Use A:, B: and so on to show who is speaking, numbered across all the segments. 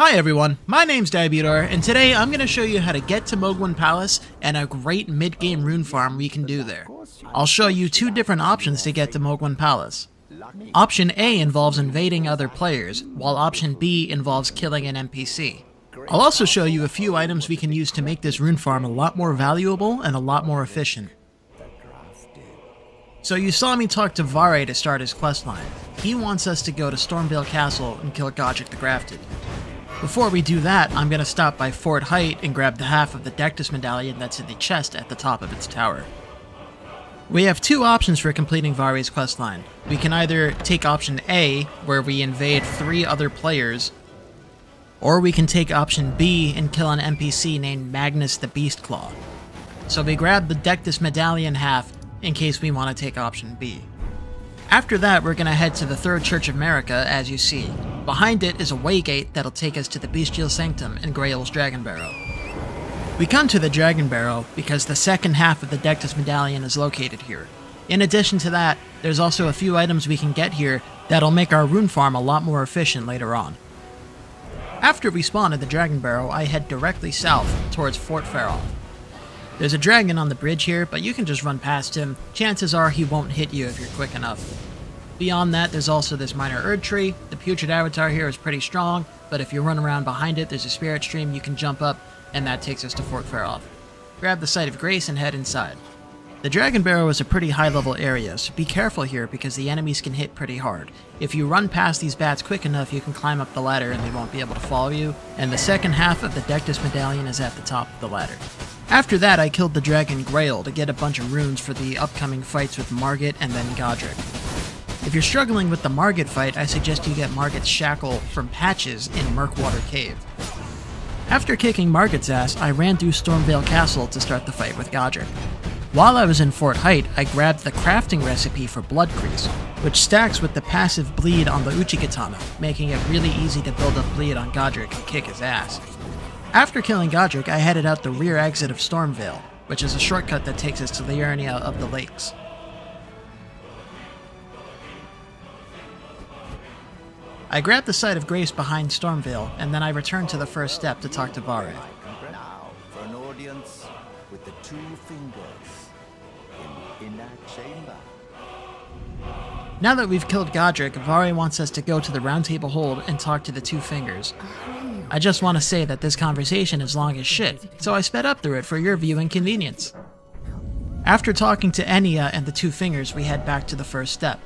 A: Hi everyone, my name's Diabutor, and today I'm going to show you how to get to Mohgwyn Palace and a great mid-game rune farm we can do there. I'll show you two different options to get to Mohgwyn Palace. Option A involves invading other players, while option B involves killing an NPC. I'll also show you a few items we can use to make this rune farm a lot more valuable and a lot more efficient. So you saw me talk to Varre to start his questline. He wants us to go to Stormveil Castle and kill Godrick the Grafted. Before we do that, I'm going to stop by Fort Haight and grab the half of the Dectus medallion that's in the chest at the top of its tower. We have two options for completing Varre's questline. We can either take option A, where we invade 3 other players, or we can take option B and kill an NPC named Magnus the Beastclaw. So we grab the Dectus medallion half in case we want to take option B. After that, we're going to head to the Third Church of Marika, as you see. Behind it is a waygate that'll take us to the Bestial Sanctum in Grail's Dragonbarrow. We come to the Dragonbarrow because the second half of the Dectus medallion is located here. In addition to that, there's also a few items we can get here that'll make our rune farm a lot more efficient later on. After we spawn at the Dragonbarrow, I head directly south towards Fort Faroth. There's a dragon on the bridge here, but you can just run past him. Chances are he won't hit you if you're quick enough. Beyond that, there's also this minor Erd tree. The Putrid Avatar here is pretty strong, but if you run around behind it, there's a spirit stream you can jump up, and that takes us to Fort Faroth. Grab the Site of Grace and head inside. The Dragonbarrow is a pretty high-level area, so be careful here because the enemies can hit pretty hard. If you run past these bats quick enough, you can climb up the ladder and they won't be able to follow you, and the second half of the Dectus medallion is at the top of the ladder. After that, I killed the dragon Grail to get a bunch of runes for the upcoming fights with Margit and then Godrick. If you're struggling with the Margit fight, I suggest you get Margit's shackle from Patches in Murkwater Cave. After kicking Margit's ass, I ran through Stormveil Castle to start the fight with Godrick. While I was in Fort Haight, I grabbed the crafting recipe for Blood Crease, which stacks with the passive bleed on the Uchigatana, making it really easy to build up bleed on Godrick and kick his ass. After killing Godrick, I headed out the rear exit of Stormveil, which is a shortcut that takes us to the Liurnia of the Lakes. I grabbed the Site of Grace behind Stormveil, and then I returned to the first step to talk to Varre.
B: Now for an audience with the 2 fingers in the inner chamber.
A: Now that we've killed Godrick, Varre wants us to go to the Round Table Hold and talk to the 2 fingers. I just want to say that this conversation is long as shit, so I sped up through it for your viewing convenience. After talking to Enya and the 2 fingers, we head back to the first step.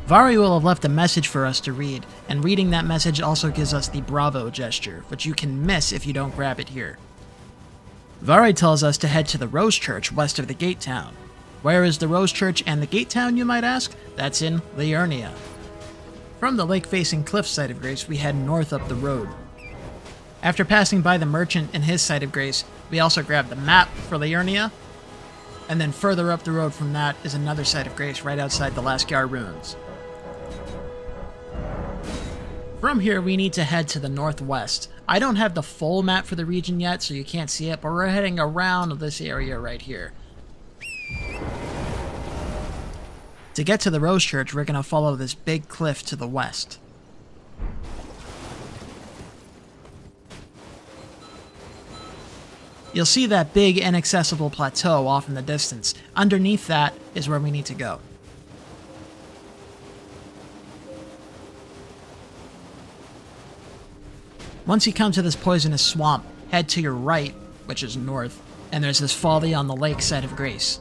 A: Varre will have left a message for us to read, and reading that message also gives us the Bravo gesture, which you can miss if you don't grab it here. Varre tells us to head to the Rose Church west of the Gate Town. Where is the Rose Church and the Gate Town, you might ask? That's in Liurnia. From the lake-facing cliff Site of Grace, we head north up the road. After passing by the merchant and his Site of Grace, we also grab the map for Liurnia, and then further up the road from that is another Site of Grace right outside the Lascar Ruins. From here, we need to head to the northwest. I don't have the full map for the region yet, so you can't see it, but we're heading around this area right here. To get to the Rose Church, we're going to follow this big cliff to the west. You'll see that big inaccessible plateau off in the distance. Underneath that is where we need to go. Once you come to this poisonous swamp, head to your right, which is north, and there's this Folly on the Lake Site of Grace.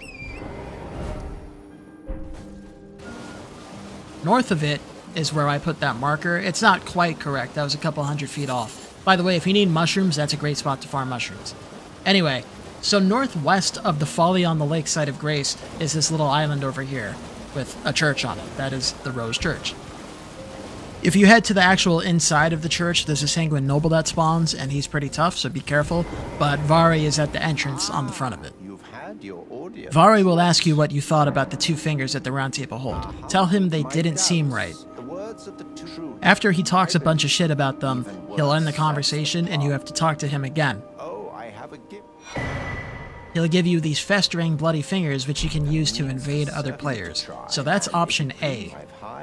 A: North of it is where I put that marker. It's not quite correct, that was a couple 100 feet off. By the way, if you need mushrooms, that's a great spot to farm mushrooms. Anyway, so northwest of the Folly on the Lake Site of Grace is this little island over here, with a church on it. That is the Rose Church. If you head to the actual inside of the church, there's a Sanguine Noble that spawns, and he's pretty tough, so be careful, but Varre is at the entrance on the front of it. Varre will ask you what you thought about the 2 fingers at the Round Table Hold. Tell him they didn't seem right. After he talks a bunch of shit about them, he'll end the conversation, and you have to talk to him again. He'll give you these festering bloody fingers which you can use to invade other players. So that's option A.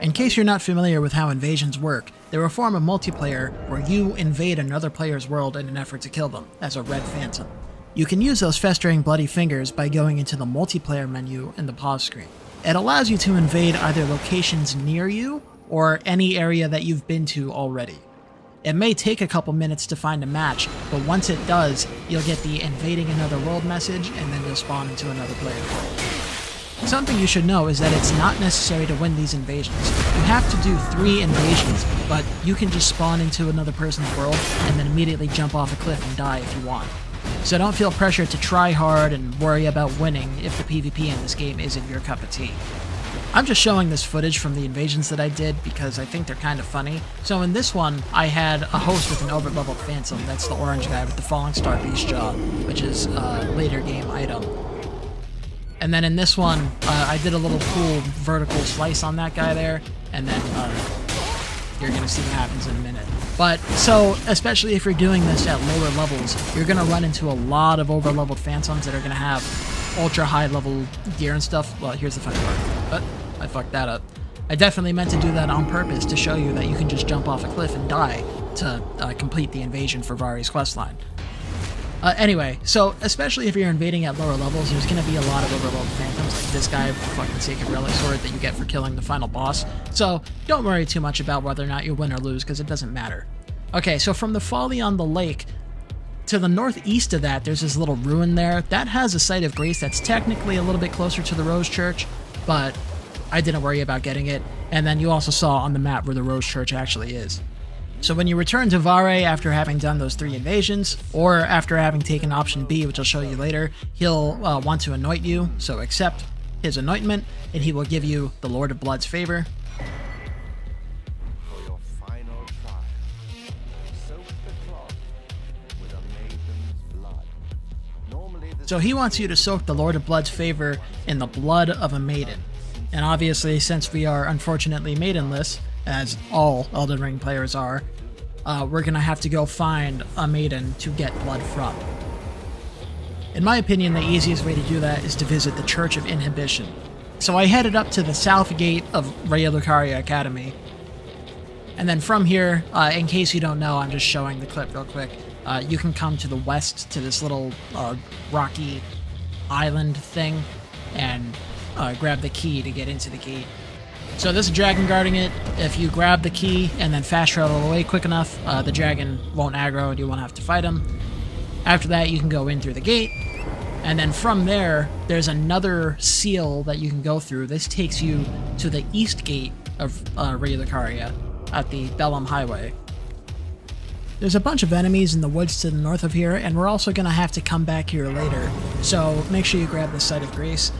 A: In case you're not familiar with how invasions work, they're a form of multiplayer where you invade another player's world in an effort to kill them, as a red phantom. You can use those festering bloody fingers by going into the multiplayer menu in the pause screen. It allows you to invade either locations near you or any area that you've been to already. It may take a couple minutes to find a match, but once it does, you'll get the invading another world message and then you'll spawn into another player world. Something you should know is that it's not necessary to win these invasions. You have to do 3 invasions, but you can just spawn into another person's world and then immediately jump off a cliff and die if you want. So don't feel pressured to try hard and worry about winning if the PvP in this game isn't your cup of tea. I'm just showing this footage from the invasions that I did because I think they're kind of funny. So in this one, I had a host with an over-leveled phantom. That's the orange guy with the Falling Star Beast Jaw, which is a later game item. And then in this one, I did a little cool vertical slice on that guy there, and then you're going to see what happens in a minute. But, so, especially if you're doing this at lower levels, you're going to run into a lot of over-leveled phantoms that are going to have ultra-high level gear and stuff. Well, here's the funny part. But I fucked that up. I definitely meant to do that on purpose to show you that you can just jump off a cliff and die to complete the invasion for Varre's questline. Anyway, so especially if you're invading at lower levels, there's going to be a lot of overleveled phantoms, like this guy with the fucking Sacred Relic Sword that you get for killing the final boss. So don't worry too much about whether or not you win or lose, because it doesn't matter. Okay, so from the folly on the lake, to the northeast of that, there's this little ruin there. That has a site of grace that's technically a little bit closer to the Rose Church, but I didn't worry about getting it. And then you also saw on the map where the Rose Church actually is. So when you return to Varre after having done those 3 invasions, or after having taken option B, which I'll show you later, he'll want to anoint you, so accept his anointment, and he will give you the Lord of Blood's favor.
B: For your final trial, soak the cloth with a maiden's blood. Normally
A: So he wants you to soak the Lord of Blood's favor in the blood of a maiden. And obviously, since we are unfortunately maidenless, as all Elden Ring players are, we're going to have to go find a maiden to get blood from. In my opinion, the easiest way to do that is to visit the Church of Inhibition. So I headed up to the south gate of Raya Lucaria Academy, and then from here, in case you don't know, I'm just showing the clip real quick, you can come to the west to this little rocky island thing, and grab the key to get into the gate. So this is dragon guarding it. If you grab the key and then fast travel away quick enough, the dragon won't aggro and you won't have to fight him. After that, you can go in through the gate, and then from there, there's another seal that you can go through. This takes you to the east gate of Raya Lucaria at the Bellum Highway. There's a bunch of enemies in the woods to the north of here, and we're also going to have to come back here later, so make sure you grab the Site of Grace.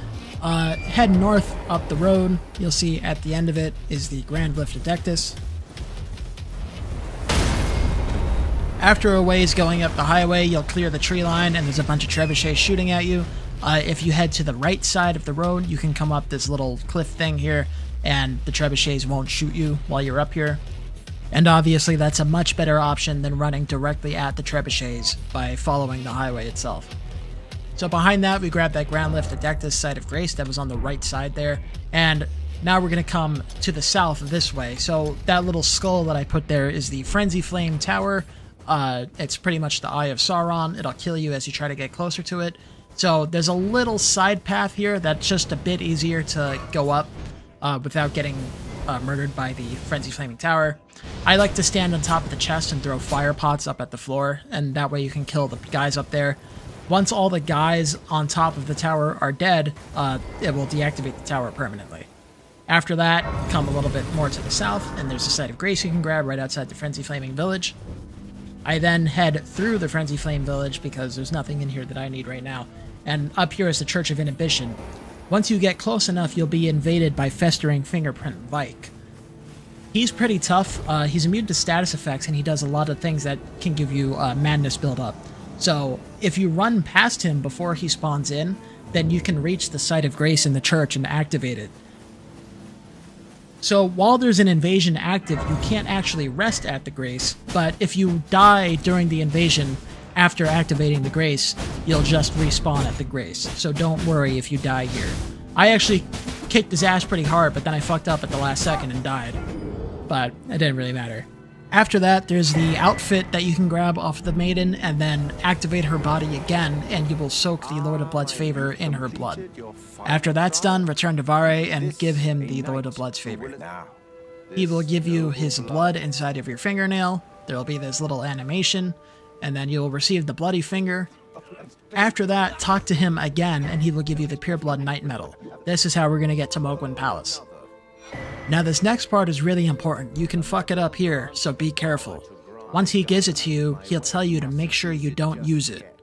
A: Head north up the road, you'll see at the end of it is the Grand Lift of Dectus. After a ways going up the highway, you'll clear the tree line and there's a bunch of trebuchets shooting at you. If you head to the right side of the road, you can come up this little cliff thing here and the trebuchets won't shoot you while you're up here. And obviously that's a much better option than running directly at the trebuchets by following the highway itself. So behind that, we grabbed that Grand Lift of Dectus Site of Grace that was on the right side there, and now we're going to come to the south this way. So that little skull that I put there is the Frenzy Flame Tower. It's pretty much the Eye of Sauron. It'll kill you as you try to get closer to it. So there's a little side path here that's just a bit easier to go up without getting murdered by the Frenzy Flaming Tower. I like to stand on top of the chest and throw fire pots up at the floor, and that way you can kill the guys up there. Once all the guys on top of the tower are dead, it will deactivate the tower permanently. After that, come a little bit more to the south, and there's a Site of Grace you can grab right outside the Frenzy Flaming Village. I then head through the Frenzy Flame Village because there's nothing in here that I need right now. And up here is the Church of Inhibition. Once you get close enough, you'll be invaded by Festering Fingerprint Vike. He's pretty tough. He's immune to status effects, and he does a lot of things that can give you madness build-up. So if you run past him before he spawns in, then you can reach the Site of Grace in the church and activate it. So while there's an invasion active, you can't actually rest at the Grace, but if you die during the invasion after activating the Grace, you'll just respawn at the Grace. So don't worry if you die here. I actually kicked his ass pretty hard, but then I fucked up at the last second and died. But it didn't really matter. After that, there's the outfit that you can grab off the maiden and then activate her body again, and you will soak the Lord of Blood's favor in her blood. After that's done, return to Varre and give him the Lord of Blood's favor. He will give you his blood inside of your fingernail. There will be this little animation, and then you will receive the bloody finger. After that, talk to him again, and he will give you the Pureblood Knight Medal. This is how we're going to get to Mohgwyn Palace. Now this next part is really important. You can fuck it up here, so be careful. Once he gives it to you, he'll tell you to make sure you don't use it.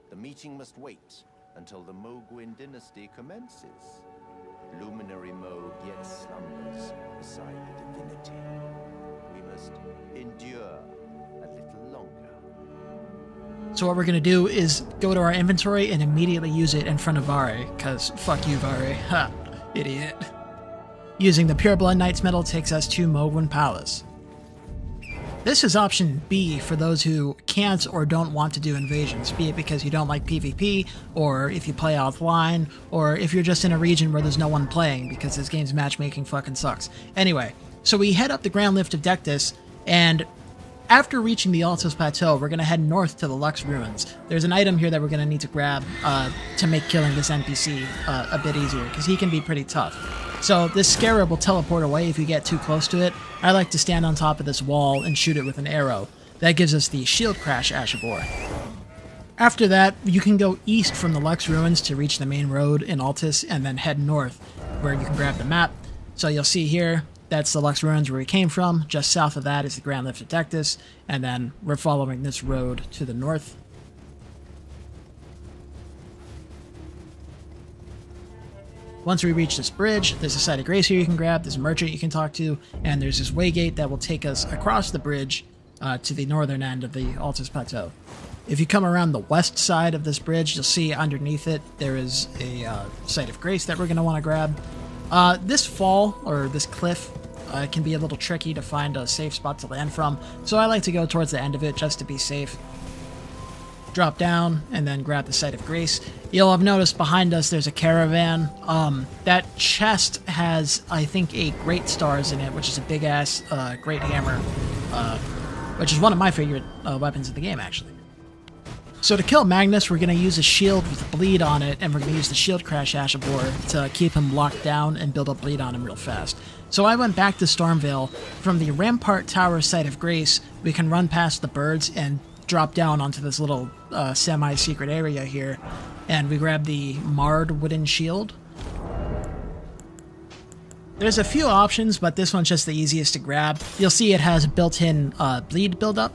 B: The meeting must wait until the Mohgwyn dynasty commences. Luminary Mohg yet slumbers beside the divinity. We must endure a little longer.
A: So what we're going to do is go to our inventory and immediately use it in front of Varre, because fuck you, Varre. Ha, idiot. Using the Pureblood Knight's Medal takes us to Mohgwyn Palace. This is option B for those who can't or don't want to do invasions, be it because you don't like PvP, or if you play offline, or if you're just in a region where there's no one playing because this game's matchmaking fucking sucks. Anyway, so we head up the Grand Lift of Dectus, and after reaching the Altus Plateau, we're going to head north to the Lux Ruins. There's an item here that we're going to need to grab to make killing this NPC a bit easier, because he can be pretty tough. So this Scarab will teleport away if you get too close to it. I like to stand on top of this wall and shoot it with an arrow. That gives us the Shield Crash Ash of War. After that, you can go east from the Lux Ruins to reach the main road in Altus, and then head north, where you can grab the map. So you'll see here, that's the Lux Ruins where we came from. Just south of that is the Grand Lift of Dectus, and then we're following this road to the north. Once we reach this bridge, there's a Site of Grace here you can grab, there's a merchant you can talk to, and there's this waygate that will take us across the bridge to the northern end of the Altus Plateau. If you come around the west side of this bridge, you'll see underneath it there is a Site of Grace that we're going to want to grab. This fall, or this cliff, can be a little tricky to find a safe spot to land from, so I like to go towards the end of it just to be safe. Drop down, and then grab the Site of Grace. You'll have noticed behind us there's a caravan. That chest has, I think, 8 Great Stars in it, which is a big-ass Great Hammer, which is one of my favorite weapons in the game, actually. So to kill Magnus, we're going to use a shield with bleed on it, and we're going to use the Shield Crash Ash of War to keep him locked down and build up bleed on him real fast. So I went back to Stormvale. From the Rampart Tower Site of Grace, we can run past the birds and drop down onto this little semi-secret area here, and we grab the Marred Wooden Shield. There's a few options, but this one's just the easiest to grab. You'll see it has built-in bleed buildup.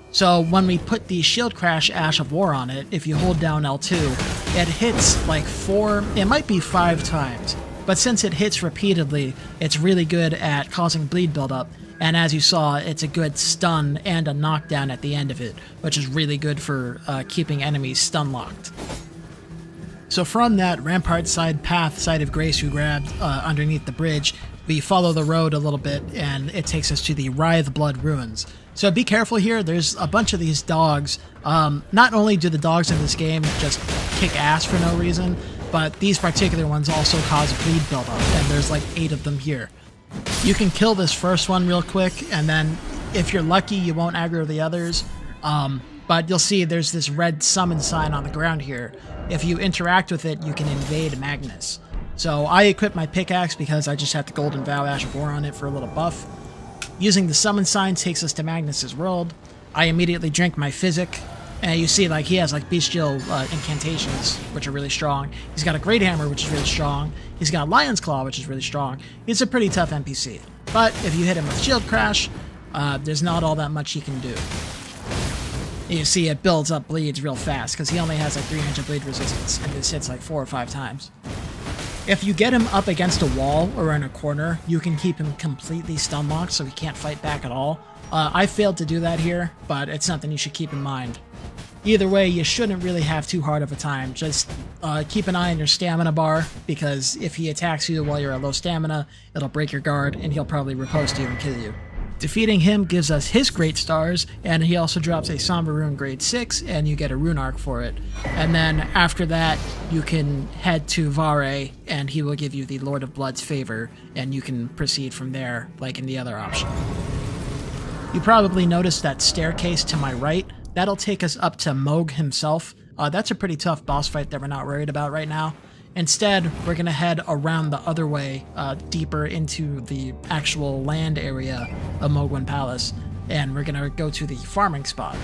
A: So when we put the Shield Crash Ash of War on it, if you hold down L2, it hits like 4, it might be 5 times. But since it hits repeatedly, it's really good at causing bleed buildup. And as you saw, it's a good stun and a knockdown at the end of it, which is really good for keeping enemies stun-locked. So from that Rampart side path, Site of Grace we grabbed underneath the bridge, we follow the road a little bit, and it takes us to the Writhe Blood Ruins. So be careful here, there's a bunch of these dogs. Not only do the dogs in this game just kick ass for no reason, but these particular ones also cause bleed buildup, and there's like 8 of them here. You can kill this first one real quick, and then if you're lucky, you won't aggro the others. But you'll see there's this red summon sign on the ground here. If you interact with it, you can invade Magnus. So I equipped my pickaxe because I just had the Golden Vow Ash of War on it for a little buff. Using the summon sign takes us to Magnus's world. I immediately drink my physic, and you see like he has like bestial incantations, which are really strong. He's got a Great Hammer, which is really strong. He's got Lion's Claw, which is really strong. He's a pretty tough NPC. But if you hit him with Shield Crash, there's not all that much he can do. You see it builds up bleeds real fast, because he only has like 300 bleed resistance, and this hits like 4 or 5 times. If you get him up against a wall or in a corner, you can keep him completely stun locked so he can't fight back at all. I failed to do that here, but it's something you should keep in mind. Either way, you shouldn't really have too hard of a time. Just keep an eye on your stamina bar, because if he attacks you while you're at low stamina, it'll break your guard, and he'll probably riposte you and kill you. Defeating him gives us his Great Stars, and he also drops a Somber Rune grade 6, and you get a Rune Arc for it. And then after that, you can head to Varre, and he will give you the Lord of Blood's favor, and you can proceed from there, like in the other option. You probably noticed that staircase to my right. That'll take us up to Mohg himself. That's a pretty tough boss fight that we're not worried about right now. Instead, we're going to head around the other way, deeper into the actual land area of Mohgwyn Palace, and we're going to go to the farming spot.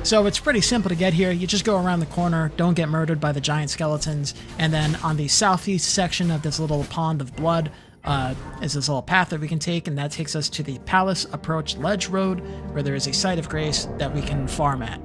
A: So it's pretty simple to get here. You just go around the corner, don't get murdered by the giant skeletons, and then on the southeast section of this little pond of blood is this little path that we can take, and that takes us to the Palace Approach Ledge Road, where there is a Site of Grace that we can farm at.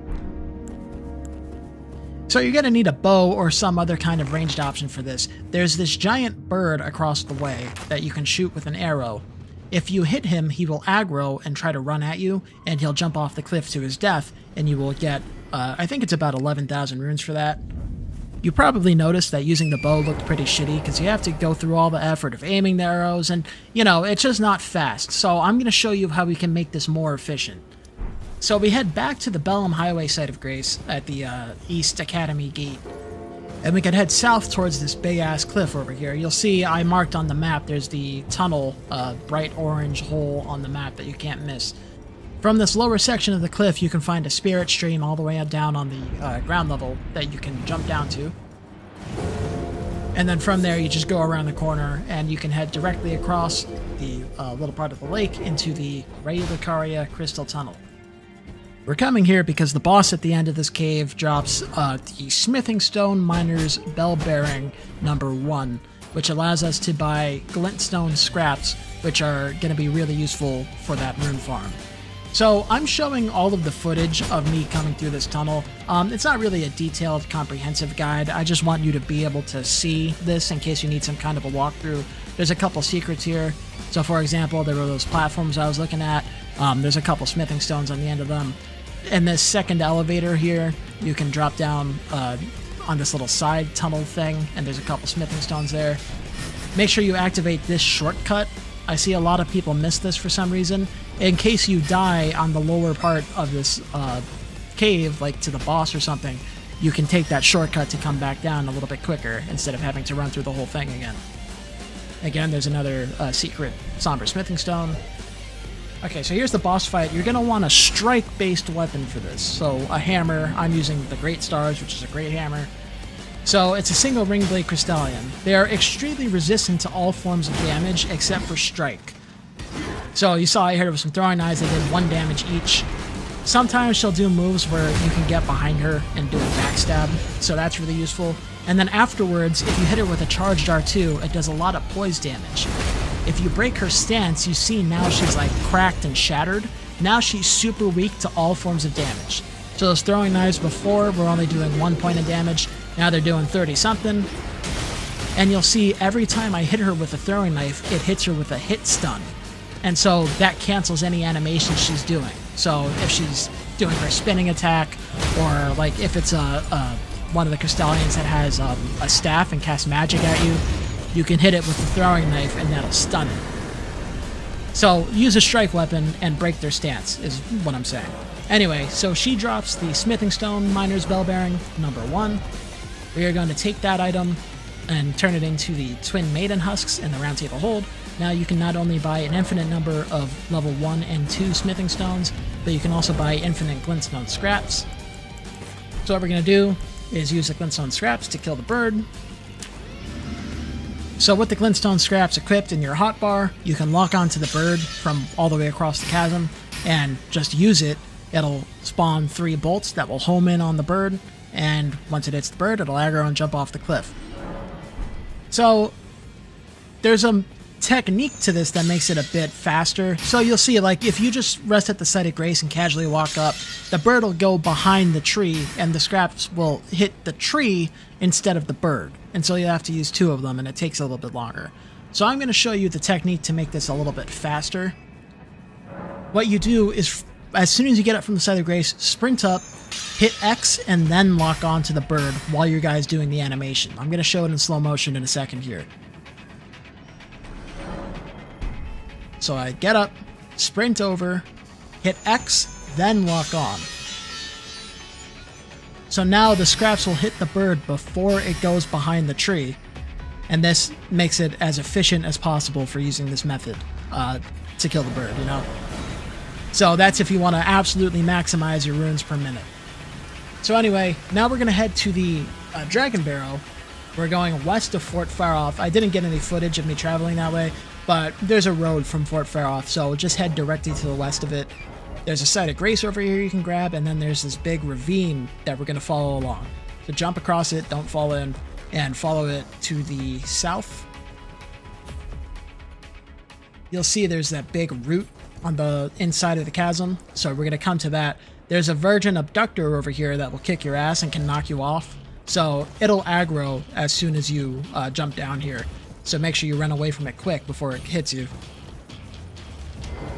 A: So you're going to need a bow or some other kind of ranged option for this. There's this giant bird across the way that you can shoot with an arrow. If you hit him, he will aggro and try to run at you, and he'll jump off the cliff to his death, and you will get, I think it's about 11,000 runes for that. You probably noticed that using the bow looked pretty shitty, because you have to go through all the effort of aiming the arrows, and, you know, it's just not fast. So I'm going to show you how we can make this more efficient. So we head back to the Bellum Highway Site of Grace at the East Academy Gate. And we can head south towards this big-ass cliff over here. You'll see I marked on the map, there's the tunnel, bright orange hole on the map that you can't miss. From this lower section of the cliff, you can find a spirit stream all the way down on the ground level that you can jump down to. And then from there, you just go around the corner, and you can head directly across the little part of the lake into the Lucaria Crystal Tunnel. We're coming here because the boss at the end of this cave drops the Smithing Stone Miner's Bell Bearing #1, which allows us to buy Glintstone scraps, which are going to be really useful for that rune farm. So I'm showing all of the footage of me coming through this tunnel. It's not really a detailed, comprehensive guide. I just want you to be able to see this in case you need some kind of a walkthrough. There's a couple secrets here. So for example, there were those platforms I was looking at. There's a couple smithing stones on the end of them. And this second elevator here, you can drop down on this little side tunnel thing, and there's a couple smithing stones there. Make sure you activate this shortcut. I see a lot of people miss this for some reason. In case you die on the lower part of this cave, like to the boss or something, you can take that shortcut to come back down a little bit quicker instead of having to run through the whole thing again. Again, there's another secret somber smithing stone. Okay, so here's the boss fight. You're going to want a strike-based weapon for this. So a hammer. I'm using the Great Stars, which is a great hammer. So it's a single ring blade Crystallian. They are extremely resistant to all forms of damage except for strike. So you saw I hit her with some throwing knives. They did 1 damage each. Sometimes she'll do moves where you can get behind her and do a backstab, so that's really useful. And then afterwards, if you hit her with a charged R2, it does a lot of poise damage. If you break her stance, you see now she's like cracked and shattered. Now she's super weak to all forms of damage. So those throwing knives before were only doing 1 point of damage. Now they're doing 30 something. And you'll see every time I hit her with a throwing knife, it hits her with a hit stun. And so that cancels any animation she's doing. So if she's doing her spinning attack, or like if it's one of the Crystallians that has a staff and casts magic at you, you can hit it with the throwing knife and that'll stun it. So use a strike weapon and break their stance is what I'm saying. Anyway, so she drops the Smithing Stone Miner's Bell Bearing #1. We are going to take that item and turn it into the Twin Maiden Husks in the Round Table Hold. Now you can not only buy an infinite number of level 1 and 2 smithing stones, but you can also buy infinite glintstone scraps. So what we're going to do is use the glintstone scraps to kill the bird. So with the glintstone scraps equipped in your hotbar, you can lock onto the bird from all the way across the chasm and just use it. It'll spawn 3 bolts that will home in on the bird, and once it hits the bird, it'll aggro and jump off the cliff. So there's a technique to this that makes it a bit faster. So you'll see, like, if you just rest at the Site of Grace and casually walk up, the bird will go behind the tree and the scraps will hit the tree instead of the bird. And so you have to use 2 of them, and it takes a little bit longer. So I'm going to show you the technique to make this a little bit faster. What you do is, as soon as you get up from the Site of Grace, sprint up, hit X, and then lock onto the bird while your guy's doing the animation. I'm going to show it in slow motion in a second here. So I get up, sprint over, hit X, then lock on. So now the scraps will hit the bird before it goes behind the tree, and this makes it as efficient as possible for using this method to kill the bird, you know? So that's if you want to absolutely maximize your runes per minute. So anyway, now we're going to head to the Dragonbarrow. We're going west of Fort Faroth. I didn't get any footage of me traveling that way, but there's a road from Fort Faroth, so just head directly to the west of it. There's a site of grace over here you can grab, and then there's this big ravine that we're going to follow along. So jump across it, don't fall in, and follow it to the south. You'll see there's that big root on the inside of the chasm, so we're going to come to that. There's a virgin abductor over here that will kick your ass and can knock you off, so it'll aggro as soon as you jump down here. So make sure you run away from it quick before it hits you.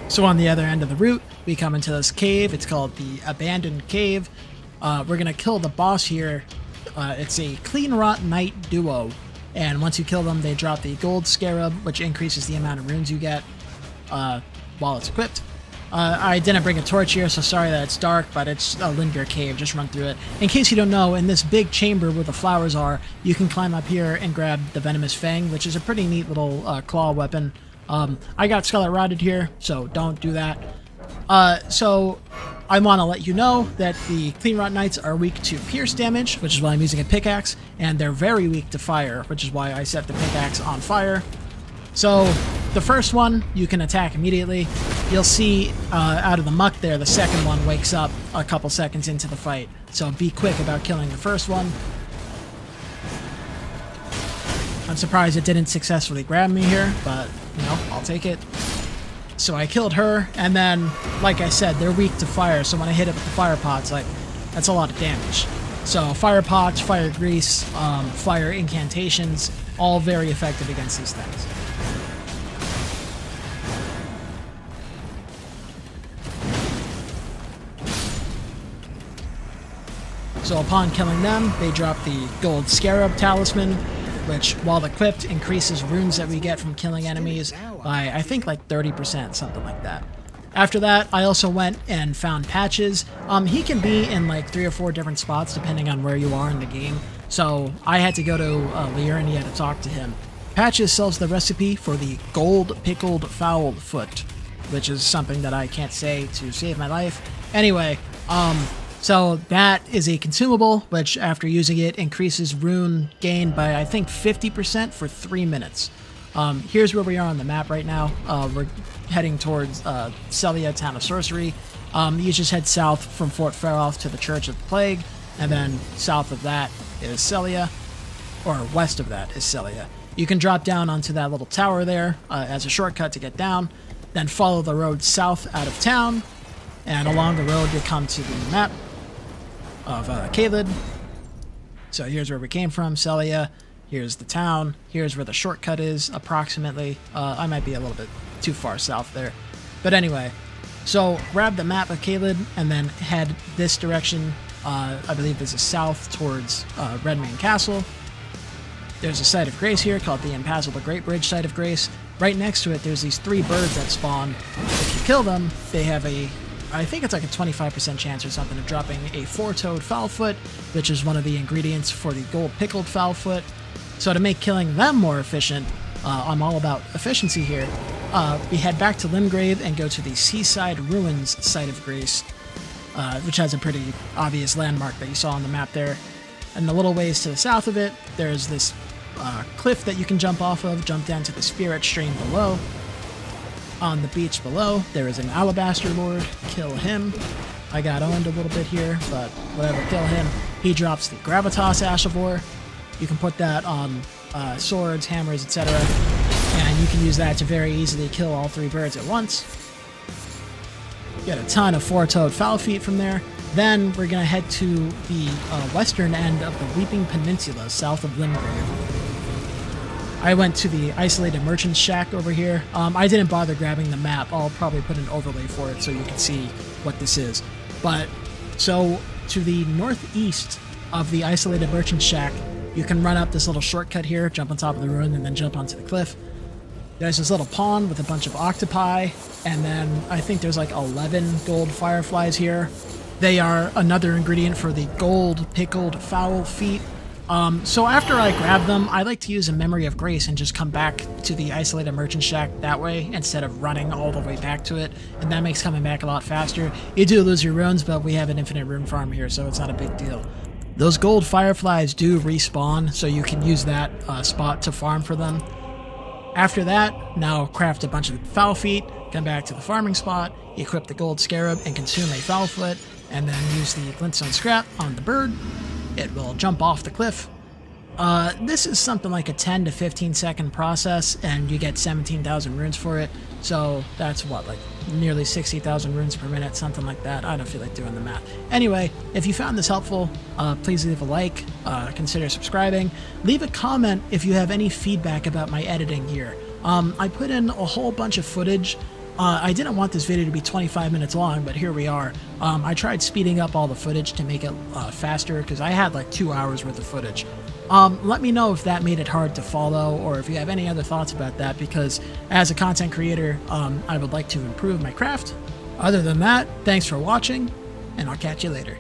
A: So on the other end of the route, we come into this cave. It's called the Abandoned Cave. We're going to kill the boss here. It's a Cleanrot Knight duo, and once you kill them, they drop the gold Scarab, which increases the amount of runes you get while it's equipped. I didn't bring a torch here, so sorry that it's dark, but it's a linear cave. Just run through it. In case you don't know, in this big chamber where the flowers are, you can climb up here and grab the Venomous Fang, which is a pretty neat little claw weapon. I got Scarlet Rotted here, so don't do that. So I want to let you know that the Cleanrot Knights are weak to pierce damage, which is why I'm using a pickaxe, and they're very weak to fire, which is why I set the pickaxe on fire. So the first one you can attack immediately. You'll see out of the muck there, the second one wakes up a couple seconds into the fight. So be quick about killing the first one. I'm surprised it didn't successfully grab me here, but, you know, I'll take it. So I killed her, and then, like I said, they're weak to fire, so when I hit it with the fire pots, like, that's a lot of damage. So fire pots, fire grease, fire incantations, all very effective against these things. So upon killing them, they drop the gold Scarab talisman, which, while equipped, increases runes that we get from killing enemies by, I think, like 30%, something like that. After that, I also went and found Patches. He can be in like 3 or 4 different spots depending on where you are in the game, so I had to go to Liurnia to talk to him. Patches sells the recipe for the gold pickled fowl foot, which is something that I can't say to save my life. Anyway, so that is a consumable, which after using it increases rune gain by, I think, 50% for 3 minutes. Here's where we are on the map right now. We're heading towards Sellia, Town of Sorcery. You just head south from Fort Faroth to the Church of the Plague, and then south of that is Sellia, or west of that is Sellia. You can drop down onto that little tower there as a shortcut to get down, then follow the road south out of town, and along the road you come to the map of Caelid. So here's where we came from, Sellia. Here's the town. Here's where the shortcut is, approximately. I might be a little bit too far south there. But anyway, so grab the map of Caelid and then head this direction. I believe this is south towards Redmane Castle. There's a site of grace here called the Impassable Great Bridge Site of Grace. Right next to it, there's these 3 birds that spawn. If you kill them, they have a, I think it's like a 25% chance or something of dropping a 4-toed fowl foot, which is one of the ingredients for the gold pickled fowl foot. So to make killing them more efficient, I'm all about efficiency here. We head back to Limgrave and go to the Seaside Ruins Site of Grace, which has a pretty obvious landmark that you saw on the map there. And a little ways to the south of it, there's this cliff that you can jump off of, jump down to the Spirit Stream below. On the beach below, there is an Alabaster Lord. Kill him. I got owned a little bit here, but whatever, kill him. He drops the Gravitas Ashavor. You can put that on swords, hammers, etc. And you can use that to very easily kill all 3 birds at once. Get a ton of 4-toed fowl feet from there. Then we're going to head to the western end of the Weeping Peninsula, south of Limgrave. I went to the Isolated Merchant's Shack over here. I didn't bother grabbing the map. I'll probably put an overlay for it so you can see what this is. But, so, to the northeast of the Isolated Merchant's Shack, you can run up this little shortcut here, jump on top of the ruin, and then jump onto the cliff. There's this little pond with a bunch of octopi, and then I think there's like 11 gold fireflies here. They are another ingredient for the gold pickled fowl feet. So after I grab them, I like to use a Memory of Grace and just come back to the isolated merchant shack that way instead of running all the way back to it, and that makes coming back a lot faster. You do lose your runes, but we have an infinite rune farm here, so it's not a big deal. Those gold fireflies do respawn, so you can use that spot to farm for them. After that, now craft a bunch of fowl feet, come back to the farming spot, equip the gold scarab and consume a fowl foot, and then use the glintstone scrap on the bird. It will jump off the cliff. This is something like a 10 to 15 second process, and you get 17,000 runes for it. So that's what, like nearly 60,000 runes per minute, something like that. I don't feel like doing the math. Anyway, if you found this helpful, please leave a like, consider subscribing. Leave a comment if you have any feedback about my editing here. I put in a whole bunch of footage. I didn't want this video to be 25 minutes long, but here we are. I tried speeding up all the footage to make it faster, because I had like 2 hours worth of footage. Let me know if that made it hard to follow, or if you have any other thoughts about that, because as a content creator, I would like to improve my craft. Other than that, thanks for watching, and I'll catch you later.